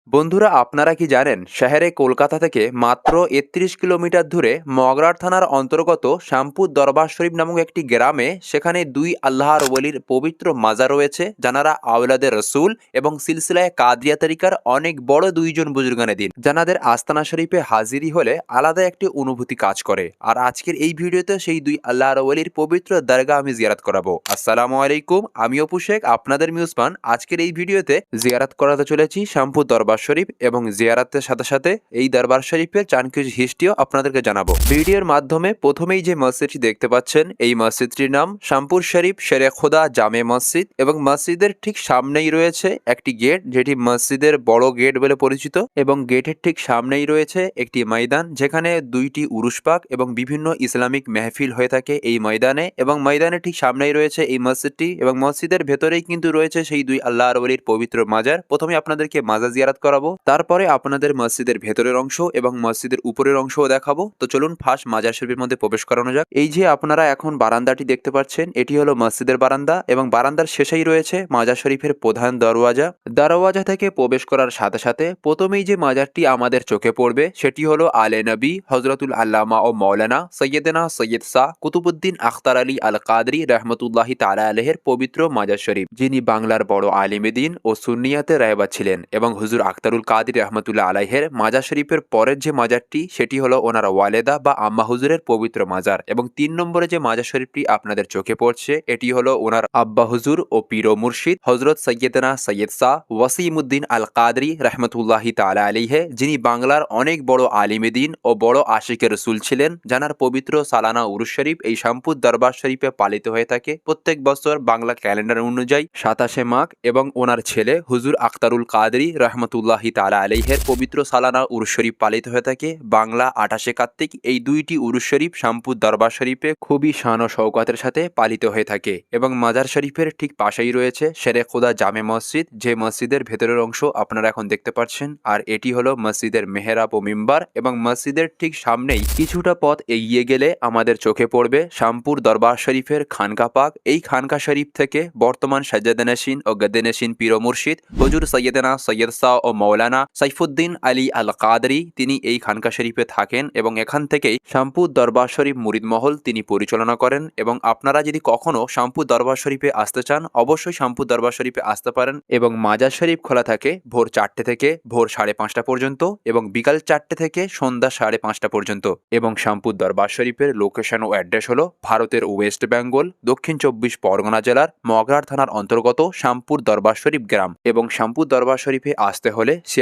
বন্ধুরা, আপনারা কি জানেন শহরে কলকাতা থেকে মাত্র ৩১ কিলোমিটার দূরে মগরার থানার অন্তর্গত শ্যামপুর দরবার শরীফ নামক একটি গ্রামে সেখানে দুই আল্লাহর ওলির পবিত্র মাজার রয়েছে, জানারা আওলাদের রসুল এবং সিলসিলায় কাদরিয়া তরিকার অনেক বড় দুইজন বুজুর্গানে দিন, জানাদের আস্তানা শরীফে হাজিরি হলে আলাদা একটি অনুভূতি কাজ করে। আর আজকের এই ভিডিওতে সেই দুই আল্লাহর ওলির পবিত্র দরগা আমি জিয়ারত করাবো। আসসালামু আলাইকুম, আমি অপু শেখ, আপনাদের মিউজমান। আজকের এই ভিডিওতে জিয়ারত করাতে চলেছি শ্যামপুর দরবার শরীফ এবং জিয়ারাতের সাথে সাথে এই দরবার শরীফের চানকিজ হিস্ট্রিও আপনাদেরকে জানাবো ভিডিওর মাধ্যমে। প্রথমেই যে মসজিদটি দেখতে পাচ্ছেন এই মসজিদটির নাম শ্যামপুর শরীফ শেরে খোদা জামে মসজিদ এবং মসজিদের ঠিক সামনেই রয়েছে একটি গেট, যেটি মসজিদের বড় গেট বলে পরিচিত, এবং গেটের ঠিক সামনেই রয়েছে একটি ময়দান যেখানে দুইটি উরুস পাক এবং বিভিন্ন ইসলামিক মেহফিল হয়ে থাকে এই ময়দানে, এবং ময়দানের ঠিক সামনেই রয়েছে এই মসজিদটি, এবং মসজিদের ভেতরেই কিন্তু রয়েছে সেই দুই আল্লাহর ওলির পবিত্র মাজার। প্রথমে আপনাদেরকে মাজার জিয়ারত করাবো, তারপরে আপনাদের মসজিদের ভেতরের অংশ এবং মসজিদের উপরের অংশও দেখাবো। তো চলুন ফার্স্ট মাজার শরীফের মধ্যে প্রবেশ করানো যাক। এই যে আপনারা এখন বারান্দাটি দেখতে পাচ্ছেন, এটি হলো মসজিদের বারান্দা, এবং বারান্দার শেষেই রয়েছে মাজার শরীফের প্রধান দরওয়াজা। দরওয়াজা থেকে প্রবেশ করার সাথে সাথে প্রথমেই যে মাজারটি আমাদের চোখে পড়বে সেটি হলো আলে নবী হজরতুল আল্লামা ও মৌলানা সৈয়দনা সৈয়দ শাহ কুতুবুদ্দিন আখতার আলী আল কাদরি রহমতুল্লাহি তাআলা আলাইহির পবিত্র মাজার শরীফ, যিনি বাংলার বড় আলিমে দ্বীন ও সুন্নিয়াতে রায়বাদ ছিলেন। এবং হুজুর আখতারুল কাদির রহমতুল্লাহ আলাইহের মাজার শরীফের পরের যে মাজারটি সেটি হলো ওনার ওয়ালেদা বা আম্মা হুজুরের পবিত্র মাজার। এবং ৩ নম্বরে যে মাজার শরীফটি আপনাদের চোখে পড়ছে এটি হলো ওনার আব্বা হুজুর ও পীর ও মুর্শিদ হজরত সৈয়দনা সৈয়দ শাহ ওয়াসিমউদ্দিন আল কাদরি রহমতুল্লাহি তাআলা আলাইহি, যিনি বাংলার অনেক বড় আলিমে দ্বীন ও বড় আশিকে রসুল ছিলেন, জানার পবিত্র সালানা উরুস শরীফ এই শ্যামপুর দরবার শরীফে পালিত হয়ে থাকে প্রত্যেক বছর বাংলা ক্যালেন্ডার অনুযায়ী ২৭শে মাঘ। এবং ওনার ছেলে হুজুর আখতারুল কাদরি রহমতুল্লাহি তাআলা আলাইহির পবিত্র সালানা উরুস শরীফ পালিত হয়ে থাকে বাংলা ২৮শে কার্তিক। এই দুইটি উরুস শরীফ শ্যামপুর দরবার শরীফে খুবই শান ও শওকতের সাথে পালিত হয়ে থাকে। এবং মাজার শরীফের ঠিক পাশেই রয়েছে শেরে খোদা জামে মসজিদ, যে মসজিদের ভেতরের অংশ আপনারা এখন দেখতে পাচ্ছেন। আর এটি হলো মসজিদের মেহরাব ও মিম্বার, এবং মসজিদের ঠিক সামনেই কিছুটা পথ এগিয়ে গেলে আমাদের চোখে পড়বে শ্যামপুর দরবার শরীফের খানকা পাক। এই খানকা শরীফ থেকে বর্তমান সাজ্জাদানশীন ও গদ্দেনশীন পীর ও মুর্শিদ হুজুর সৈয়দনা সৈয়দ শাহ ও মৌলানা সাইফুদ্দিন আলী আল কাদরি তিনি এই খানকা শরীফে থাকেন, এবং এখান থেকেই শ্যামপুর দরবার শরীফ মুরিদ মহল তিনি পরিচালনা করেন। এবং আপনারা যদি কখনো শ্যামপুর দরবার শরীফে আসতে চান অবশ্যই শ্যামপুর দরবার শরীফে আসতে পারেন। এবং মাজার শরীফ খোলা থাকে ভোর ৪টে থেকে ভোর ৫:৩০ পর্যন্ত, এবং বিকাল ৪টে থেকে সন্ধ্যা ৫:৩০ পর্যন্ত। এবং শ্যামপুর দরবার শরীফের লোকেশন ও অ্যাড্রেস হলো ভারতের ওয়েস্ট বেঙ্গল দক্ষিণ ২৪ পরগনা জেলার মগরার থানার অন্তর্গত শ্যামপুর দরবার শরীফ গ্রাম। এবং শ্যামপুর দরবার শরীফে আসতে হলে শিয়াল